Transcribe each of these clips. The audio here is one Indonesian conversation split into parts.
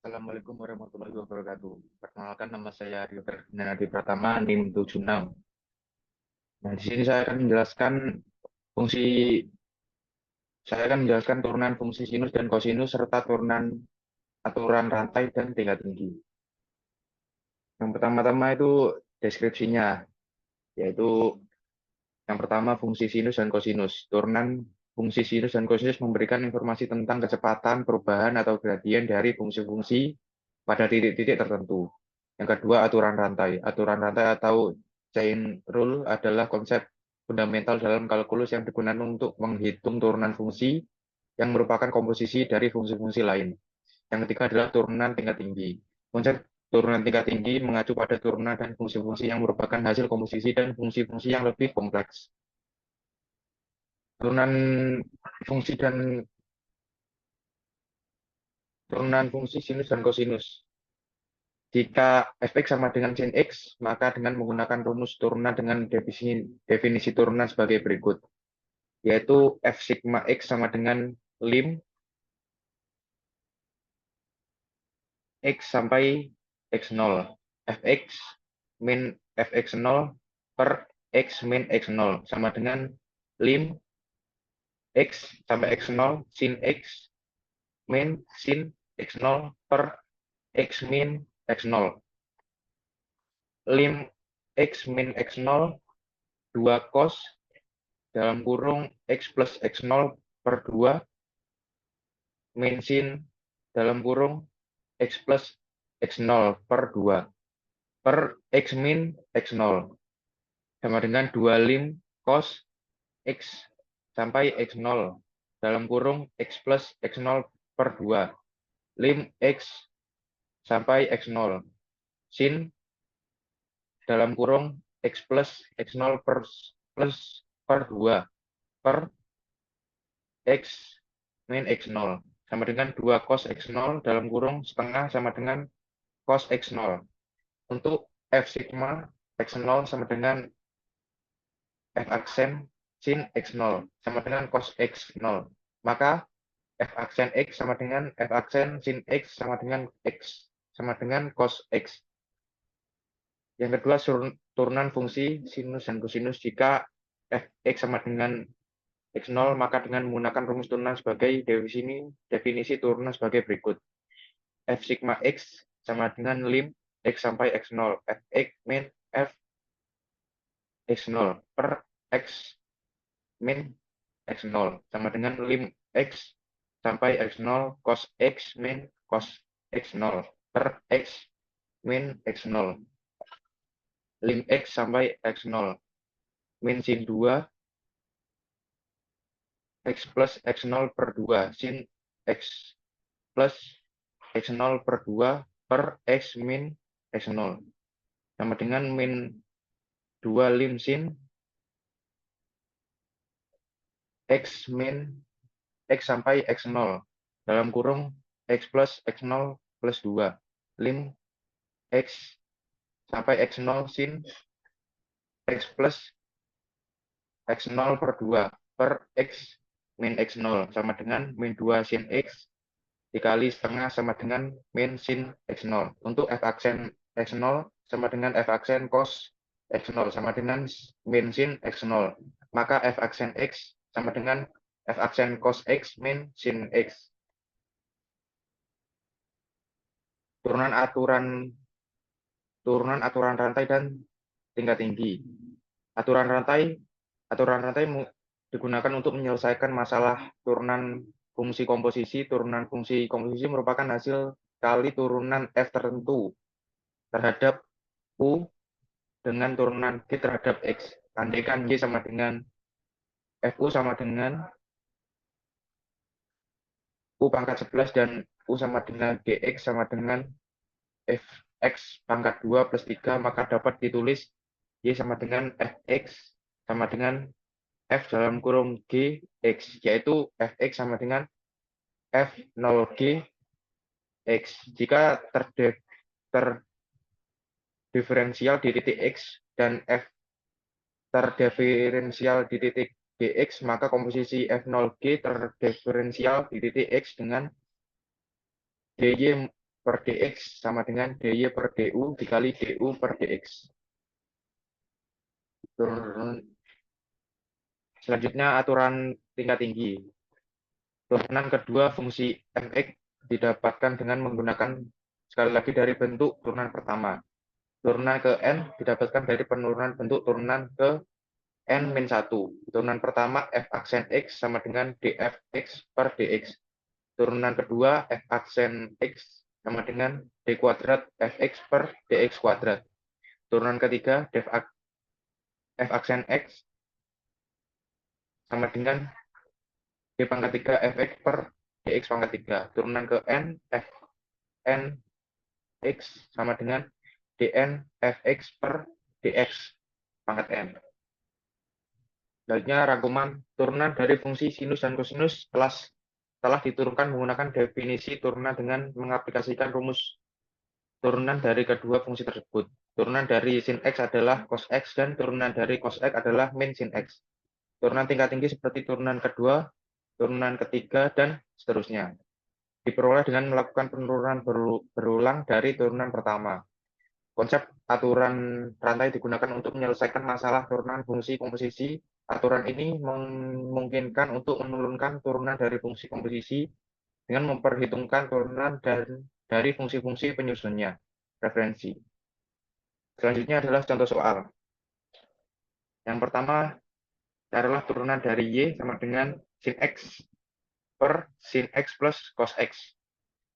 Assalamualaikum warahmatullahi wabarakatuh. Perkenalkan, nama saya Rio Ferdinand Adi Pratama, NIM 76. Nah, di sini fungsi saya akan menjelaskan turunan fungsi sinus dan kosinus serta turunan aturan rantai dan tingkat tinggi. Yang pertama-tama itu deskripsinya, yaitu yang pertama fungsi sinus dan kosinus. Turunan fungsi sinus dan kosinus memberikan informasi tentang kecepatan perubahan atau gradien dari fungsi-fungsi pada titik-titik tertentu. Yang kedua, aturan rantai. Aturan rantai atau chain rule adalah konsep fundamental dalam kalkulus yang digunakan untuk menghitung turunan fungsi yang merupakan komposisi dari fungsi-fungsi lain. Yang ketiga adalah turunan tingkat tinggi. Konsep turunan tingkat tinggi mengacu pada turunan dan fungsi-fungsi yang merupakan hasil komposisi dan fungsi-fungsi yang lebih kompleks. Turunan fungsi dan turunan fungsi sinus dan kosinus. Jika fx sama dengan sin x, maka dengan menggunakan rumus turunan dengan definisi turunan sebagai berikut, yaitu f sigma x sama dengan lim x sampai x0. Fx min fx0 per x min x0 sama dengan lim x sampai x0 sin x min sin x0 per x min x0. Lim x min x0 2 cos dalam kurung x plus x0 per 2 min sin dalam kurung x plus x0 per 2 per x min x0 sama dengan 2 lim cos x sampai x0 dalam kurung x plus x0 per 2 lim x sampai x0 sin dalam kurung x plus x0 per 2 per x min x0 sama dengan 2 cos x0 dalam kurung setengah sama dengan cos x0. Untuk f sigma x0 sama dengan f aksen sin x0 sama dengan cos x0. Maka f aksen x sama dengan f aksen sin x sama dengan x sama dengan cos x. Yang kedua, turunan fungsi sinus dan kosinus. Jika fx sama dengan x0, maka dengan menggunakan rumus turunan sebagai definisi turunan sebagai berikut. F sigma x sama dengan lim x sampai x0. Fx min f x0 per x min x0 sama dengan lim x sampai x0 cos x min cos x0 per x min x0. Lim x sampai x0 min sin 2 x plus x0 per 2 sin x plus x0 per 2 per x min x0 sama dengan min 2 lim sin x min x sampai x0 dalam kurung x plus x0 plus 2 lim x sampai x0 sin x plus x0 per 2 per x min x0 sama dengan min 2 sin x dikali setengah sama dengan min sin x0. Untuk f aksen x0 sama dengan f aksen cos x0 sama dengan min sin x0. Maka f aksen x sama dengan f aksen cos x min sin x. Turunan aturan rantai dan tingkat tinggi. Aturan rantai digunakan untuk menyelesaikan masalah turunan fungsi komposisi. Turunan fungsi komposisi merupakan hasil kali turunan f tertentu terhadap u dengan turunan g terhadap x. Andaikan y sama dengan fu sama dengan u pangkat 11 dan u sama dengan gx sama dengan fx pangkat 2 plus 3, maka dapat ditulis y sama dengan fx sama dengan f dalam kurung g x, yaitu fx sama dengan f0g x. Jika terdiferensial di titik x dan f terdiferensial di titik dx, maka komposisi f0g terdiferensial di titik x dengan dy per dx sama dengan dy per du dikali du per dx. Selanjutnya aturan tingkat tinggi. Turunan kedua fungsi fx didapatkan dengan menggunakan sekali lagi dari bentuk turunan pertama. Turunan ke n didapatkan dari penurunan bentuk turunan ke n-1. Turunan pertama f aksen x sama dengan dfx per dx. Turunan kedua f aksen x sama dengan d kuadrat fx per dx kuadrat. Turunan ketiga f aksen x sama dengan d pangkat 3 fx per dx pangkat 3. Turunan ke n f n x sama dengan dn fx per dx pangkat n. Selanjutnya rangkuman turunan dari fungsi sinus dan kosinus telah diturunkan menggunakan definisi turunan dengan mengaplikasikan rumus turunan dari kedua fungsi tersebut. Turunan dari sin x adalah cos x dan turunan dari cos x adalah min sin x. Turunan tingkat tinggi seperti turunan kedua, turunan ketiga, dan seterusnya diperoleh dengan melakukan penurunan berulang dari turunan pertama. Konsep aturan rantai digunakan untuk menyelesaikan masalah turunan fungsi komposisi. Aturan ini memungkinkan untuk menurunkan turunan dari fungsi komposisi dengan memperhitungkan turunan dari fungsi-fungsi penyusunnya. Referensi. Selanjutnya adalah contoh soal. Yang pertama, carilah turunan dari Y sama dengan sin X per sin X plus cos X.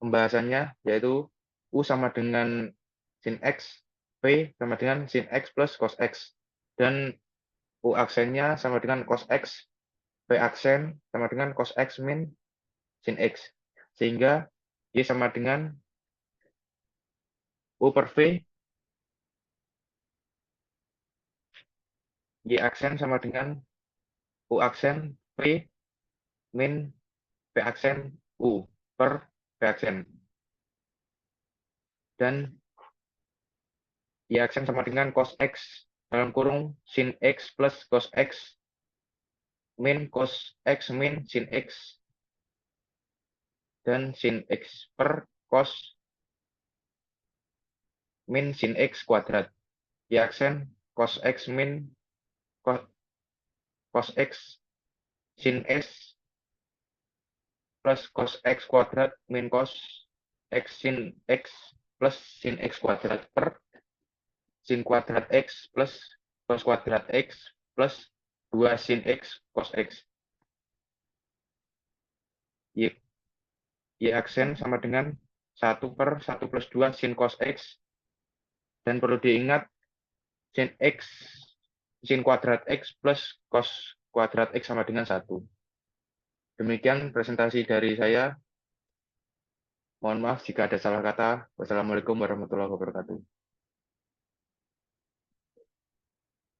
Pembahasannya yaitu U sama dengan sin X, P sama dengan sin X plus cos X. Dan U aksennya sama dengan cos X, P aksen sama dengan cos X min sin X. Sehingga Y sama dengan U per V, Y aksen sama dengan U aksen P min P aksen U per P aksen. Dan Y aksen sama dengan cos X dalam kurung sin X plus cos X min cos X min sin X dan sin X per cos min sin X kuadrat. Y aksen cos X min cos X sin S plus cos X kuadrat min cos X sin X plus sin X kuadrat per sin kuadrat X plus cos kuadrat X plus 2 sin X cos X. Y aksen sama dengan 1 per 1 plus 2 sin cos X. Dan perlu diingat sin X, sin kuadrat X plus cos kuadrat X sama dengan 1. Demikian presentasi dari saya. Mohon maaf jika ada salah kata. Wassalamualaikum warahmatullahi wabarakatuh.